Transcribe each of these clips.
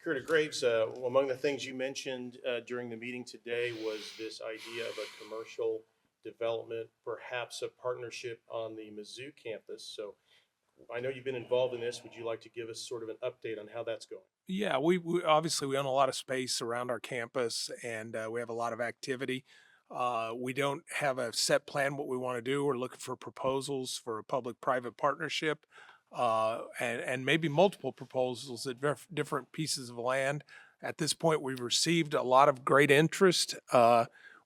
Curator Graves, among the things you mentioned during the meeting today was this idea of a commercial development, perhaps a partnership on the Mizzou campus. So I know you've been involved in this. Would you like to give us sort of an update on how that's going? Yeah, we obviously we own a lot of space around our campus, and we have a lot of activity. We don't have a set plan what we want to do. We're looking for proposals for a public-private partnership, and maybe multiple proposals at different pieces of land. At this point, we've received a lot of great interest.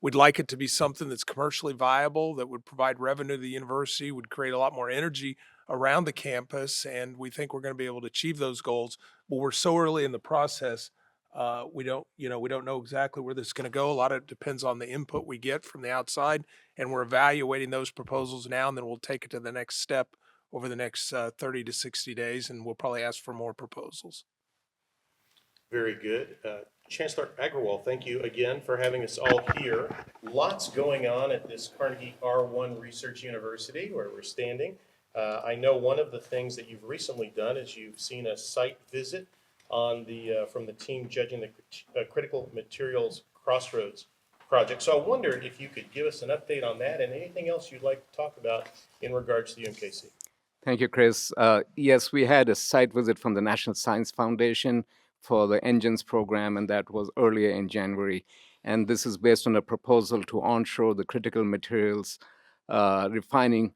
We'd like it to be something that's commercially viable, that would provide revenue to the university, would create a lot more energy around the campus, and we think we're going to be able to achieve those goals. But we're so early in the process, we don't know exactly where this is going to go. A lot of it depends on the input we get from the outside, and we're evaluating those proposals now, and then we'll take it to the next step over the next 30 to 60 days, and we'll probably ask for more proposals. Very good. Chancellor Agrawal, thank you again for having us all here. Lots going on at this Carnegie R1 Research University where we're standing. I know one of the things that you've recently done is you've seen a site visit on from the team judging the critical materials crossroads project. So I wondered if you could give us an update on that and anything else you'd like to talk about in regards to the UMKC. Thank you, Chris. Yes, we had a site visit from the National Science Foundation for the engines program, and that was earlier in January. And this is based on a proposal to onshore the critical materials refining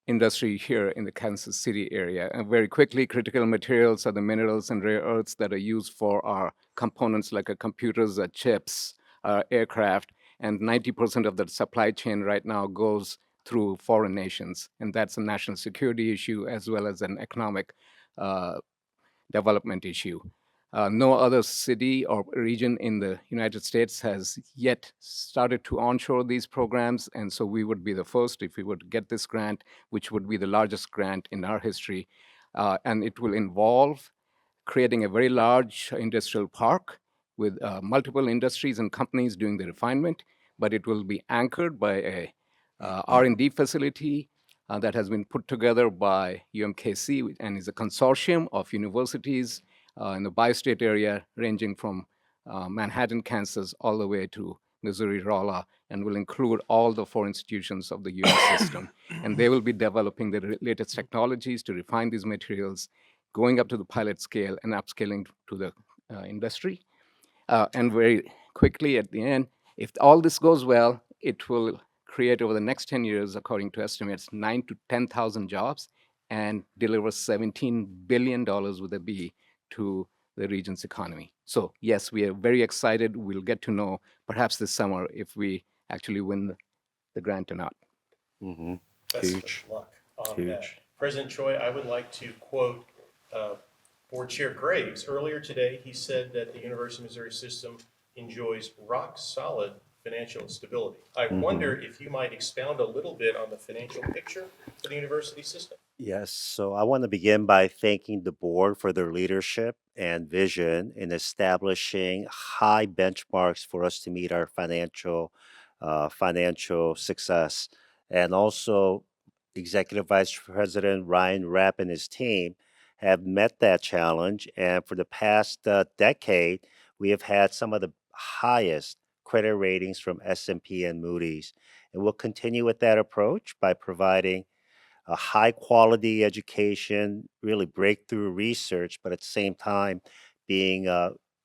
industry here in the Kansas City area. And very quickly, critical materials are the minerals and rare earths that are used for our components like our computers, our chips, our aircraft, and 90% of the supply chain right now goes through foreign nations. And that's a national security issue as well as an economic development issue. No other city or region in the United States has yet started to onshore these programs, and so we would be the first if we would get this grant, which would be the largest grant in our history. And it will involve creating a very large industrial park with multiple industries and companies doing the refinement, but it will be anchored by a R&D facility that has been put together by UMKC and is a consortium of universities in the bi-state area, ranging from Manhattan, Kansas, all the way to Missouri, Rolla, and will include all the four institutions of the US system. And they will be developing the latest technologies to refine these materials, going up to the pilot scale and upscaling to the industry. And very quickly at the end, if all this goes well, it will create over the next 10 years, according to estimates, 9,000 to 10,000 jobs and deliver $17 billion with a B to the region's economy. So yes, we are very excited. We'll get to know perhaps this summer if we actually win the grant or not. Mm-hmm. Best of luck on that. President Choi, I would like to quote Board Chair Graves. Earlier today, he said that the University of Missouri system enjoys rock solid financial stability. I wonder if you might expound a little bit on the financial picture for the university system. Yes, so I want to begin by thanking the board for their leadership and vision in establishing high benchmarks for us to meet our financial success, and also Executive Vice President Ryan Rapp and his team have met that challenge. And for the past decade, we have had some of the highest credit ratings from S&P and Moody's, and we'll continue with that approach by providing a high quality education, really breakthrough research, but at the same time being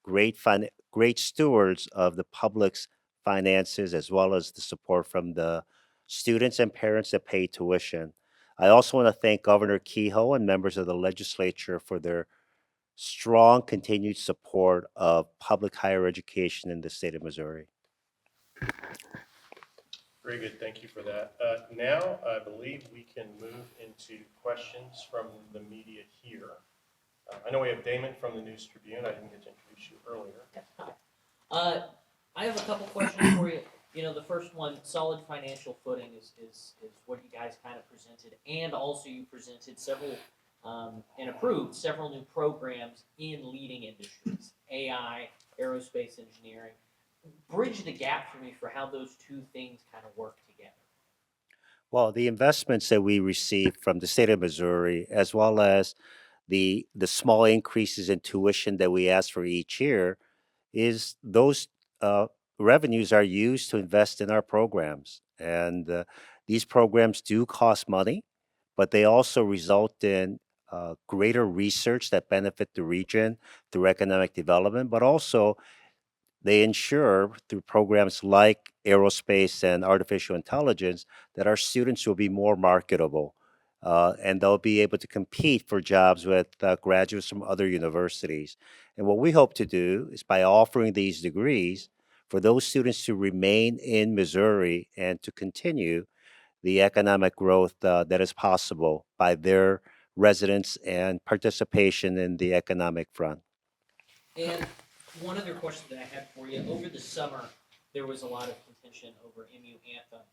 great stewards of the public's finances as well as the support from the students and parents that pay tuition. I also want to thank Governor Kehoe and members of the legislature for their strong continued support of public higher education in the state of Missouri. Very good, thank you for that. Now, I believe we can move into questions from the media here. I know we have Damon from the News Tribune. I didn't get to introduce you earlier. I have a couple questions for you. You know, the first one, solid financial footing is what you guys kind of presented, and also you presented several and approved several new programs in leading industries, AI, aerospace engineering. Bridge the gap for me for how those two things kind of work together. Well, the investments that we received from the state of Missouri, as well as the small increases in tuition that we ask for each year is those revenues are used to invest in our programs. And these programs do cost money, but they also result in greater research that benefit the region through economic development, but also they ensure through programs like aerospace and artificial intelligence that our students will be more marketable and they'll be able to compete for jobs with graduates from other universities. And what we hope to do is by offering these degrees for those students to remain in Missouri and to continue the economic growth that is possible by their residence and participation in the economic front. And one other question that I had for you, over the summer, there was a lot of contention over MU Anthem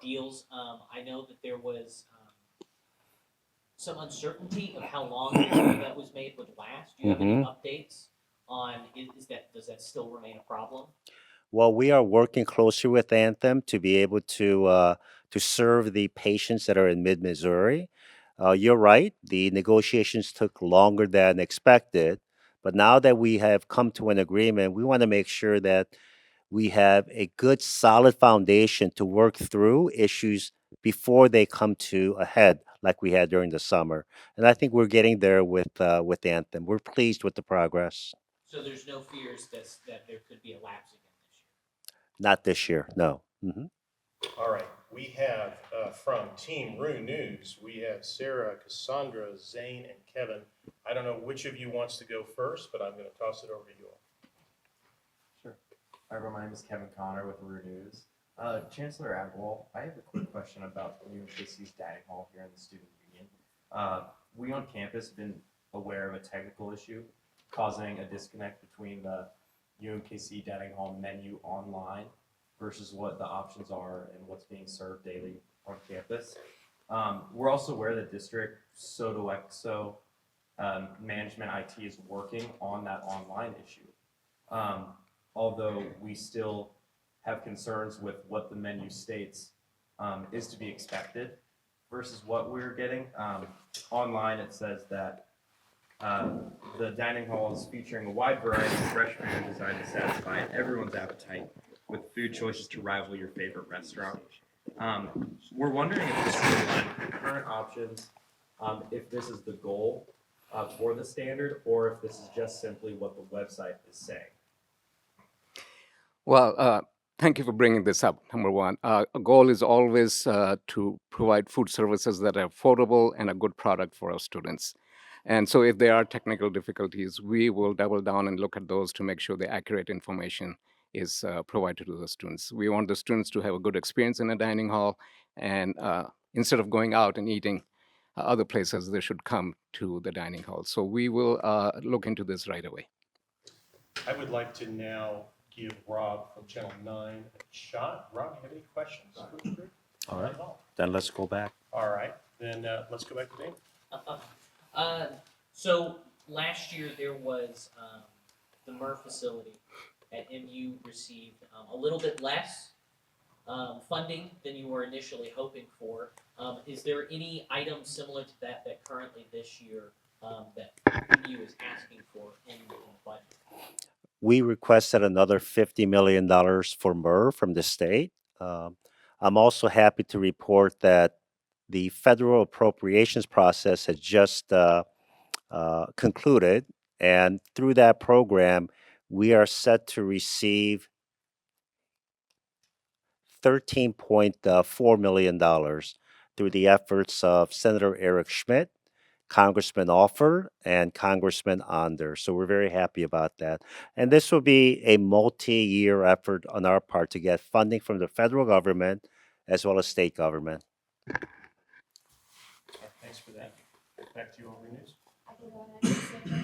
deals. I know that there was some uncertainty of how long the deal that was made would last. Do you have any updates on, does that still remain a problem? Well, we are working closely with Anthem to be able to serve the patients that are in mid Missouri. You're right, the negotiations took longer than expected, but now that we have come to an agreement, we want to make sure that we have a good, solid foundation to work through issues before they come to a head, like we had during the summer. And I think we're getting there with Anthem. We're pleased with the progress. So there's no fears that there could be a lapse again this year? Not this year, no. All right, we have from Team Rue News, we have Sarah, Cassandra, Zane, and Kevin. I don't know which of you wants to go first, but I'm going to toss it over to you all. Sure. Hi, everyone. My name is Kevin Connor with Rue News. Chancellor Agwal, I have a quick question about UMKC's dining hall here in the student union. We on campus have been aware of a technical issue causing a disconnect between the UMKC dining hall menu online versus what the options are and what's being served daily on campus. We're also aware that District Sodexo management IT is working on that online issue. Although we still have concerns with what the menu states is to be expected versus what we're getting. Online it says that the dining hall is featuring a wide variety of fresh food designed to satisfy everyone's appetite with food choices to rival your favorite restaurant. We're wondering if this is in line with the current options, if this is the goal for the standard, or if this is just simply what the website is saying. Well, thank you for bringing this up, number one. A goal is always to provide food services that are affordable and a good product for our students. And so if there are technical difficulties, we will double down and look at those to make sure the accurate information is provided to the students. We want the students to have a good experience in a dining hall, and instead of going out and eating other places, they should come to the dining hall. So we will look into this right away. I would like to now give Rob from Channel 9 a shot. Rob, do you have any questions for the group? All right. Not at all. Then let's go back. All right, then let's go back to Dane. So last year there was the MER facility at MU received a little bit less funding than you were initially hoping for. Is there any item similar to that currently this year that MU is asking for in the budget? We requested another $50 million for MER from the state. I'm also happy to report that the federal appropriations process has just concluded, and through that program, we are set to receive $13.4 million through the efforts of Senator Eric Schmidt, Congressman Offer, and Congressman Onder. So we're very happy about that. And this will be a multi-year effort on our part to get funding from the federal government as well as state government. Thanks for that. Back to you on Rue News. I can go ahead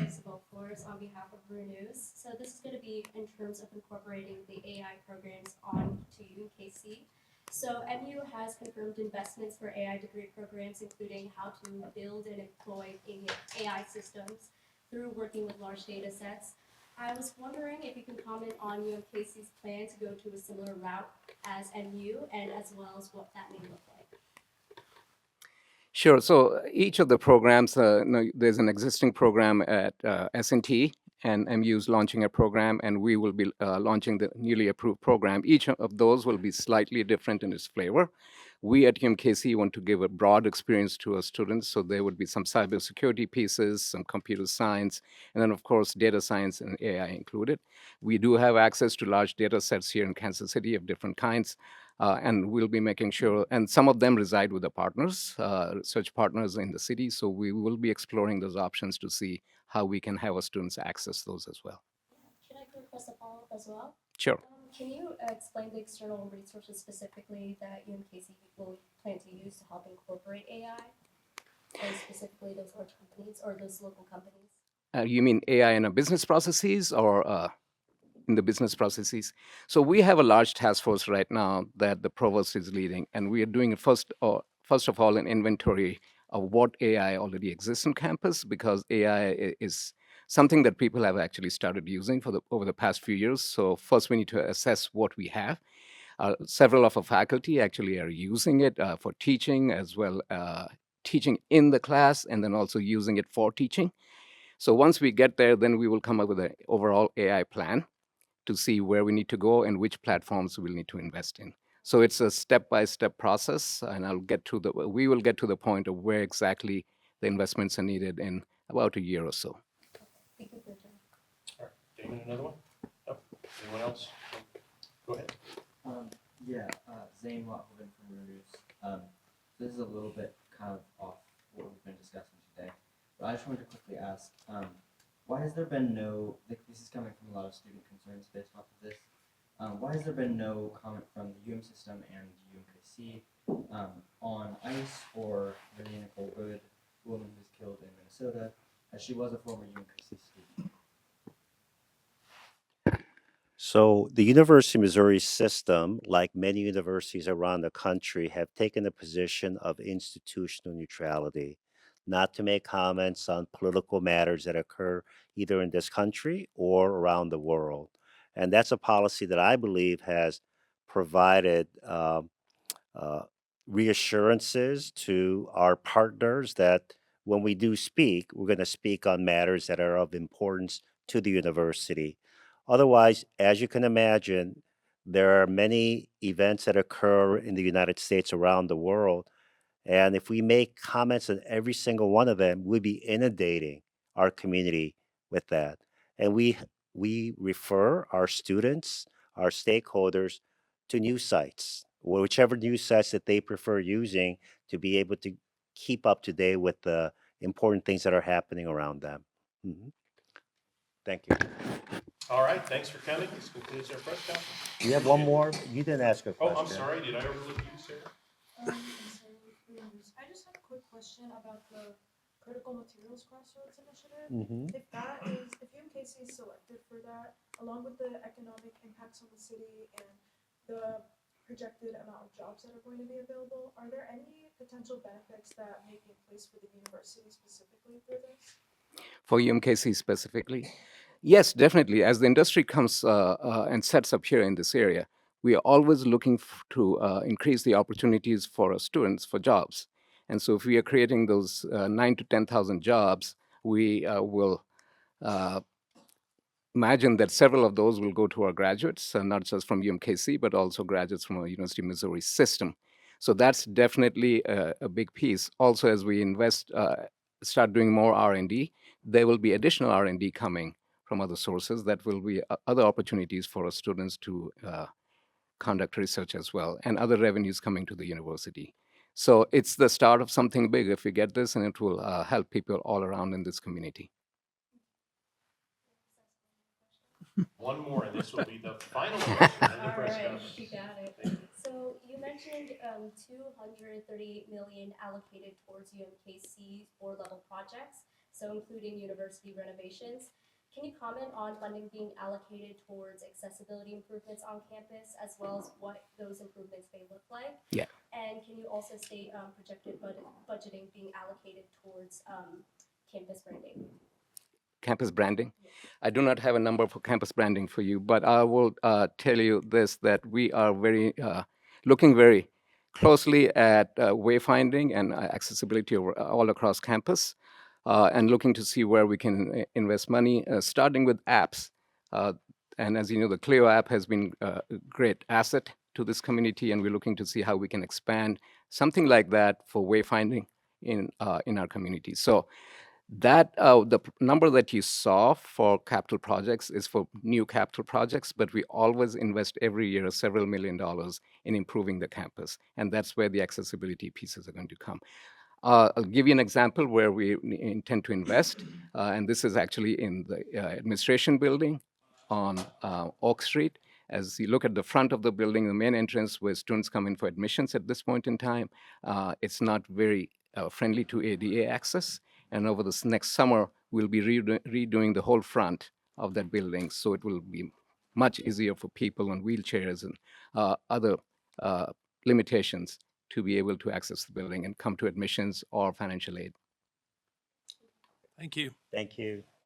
and say Flores on behalf of Rue News. So this is going to be in terms of incorporating the AI programs onto UMKC. So MU has confirmed investments for AI degree programs, including how to build and employ AI systems through working with large data sets. I was wondering if you can comment on UMKC's plan to go to a similar route as MU, and as well as what that may look like. Sure. So each of the programs, there's an existing program at S&T, and MU is launching a program, and we will be launching the newly approved program. Each of those will be slightly different in its flavor. We at UMKC want to give a broad experience to our students, so there would be some cybersecurity pieces, some computer science, and then, of course, data science and AI included. We do have access to large data sets here in Kansas City of different kinds. And we'll be making sure, and some of them reside with the partners, research partners in the city. So we will be exploring those options to see how we can have our students access those as well. Can I request a follow-up as well? Sure. Can you explain the external resources specifically that UMKC will plan to use to help incorporate AI, and specifically those large companies or those local companies? You mean AI in our business processes or in the business processes? So we have a large task force right now that the provost is leading, and we are doing first of all an inventory of what AI already exists on campus, because AI is something that people have actually started using over the past few years. So first we need to assess what we have. Several of our faculty actually are using it for teaching as well, teaching in the class, and then also using it for teaching. So once we get there, then we will come up with an overall AI plan to see where we need to go and which platforms we'll need to invest in. So it's a step-by-step process, and we will get to the point of where exactly the investments are needed in about a year or so. Thank you for your time. All right, Damon, another one? Oh, anyone else? Go ahead. Zane Watthoven from Reuters. This is a little bit kind of off what we've been discussing today, but I just wanted to quickly ask, why has there been no, this is coming from a lot of student concerns based off of this, why has there been no comment from the UM system and UMKC on ICE or Renee Nicole Good, the woman who was killed in Minnesota, as she was a former UMKC student? So the University of Missouri system, like many universities around the country, have taken a position of institutional neutrality, not to make comments on political matters that occur either in this country or around the world. And that's a policy that I believe has provided uh, reassurances to our partners that when we do speak, we're going to speak on matters that are of importance to the university. Otherwise, as you can imagine, there are many events that occur in the United States around the world. And if we make comments on every single one of them, we'd be inundating our community with that. And we refer our students, our stakeholders, to news sites, whichever news sites that they prefer using to be able to keep up to date with the important things that are happening around them. Mhm. Thank you. All right, thanks for coming. This concludes our press conference. You have one more? You didn't ask a Oh, question. I'm sorry, did I overlook you, Sarah? I just have a quick question about the critical materials crossroads initiative. Mhm. If UMKC is selected for that, along with the economic impacts on the city and the projected amount of jobs that are going to be available, are there any potential benefits that may be in place for the university specifically for this? For UMKC specifically? Yes, definitely. As the industry comes and sets up here in this area, we are always looking to increase the opportunities for our students for jobs. And so if we are creating those 9 to 10,000 jobs, we will imagine that several of those will go to our graduates, not just from UMKC, but also graduates from our University of Missouri system. So that's definitely a big piece. Also, as we start doing more R&D, there will be additional R&D coming from other sources. That will be other opportunities for our students to conduct research as well, and other revenues coming to the university. So it's the start of something big if we get this, and it will help people all around in this community. One more, and this will be the final question of the All press right, conference. you got it. So you mentioned 238 million allocated towards UMKC four-level projects, so including university renovations. Can you comment on funding being allocated towards accessibility improvements on campus, as well as what those improvements may look like? Yeah. And can you also state projected budgeting being allocated towards campus branding? Campus branding. I do not have a number for campus branding for you, but I will tell you this, that we are looking very closely at wayfinding and accessibility all across campus, and looking to see where we can invest money, starting with apps. And as you know, the Clio app has been a great asset to this community, and we're looking to see how we can expand something like that for wayfinding in our community. So that the number that you saw for capital projects is for new capital projects, but we always invest every year several $1 million in improving the campus, and that's where the accessibility pieces are going to come. I'll give you an example where we intend to invest, and this is actually in the administration building on Oak Street. As you look at the front of the building, the main entrance where students come in for admissions at this point in time, it's not very friendly to ADA access. And over this next summer, we'll be redoing the whole front of that building, so it will be much easier for people on wheelchairs and other limitations to be able to access the building and come to admissions or financial aid. Thank you. Thank you.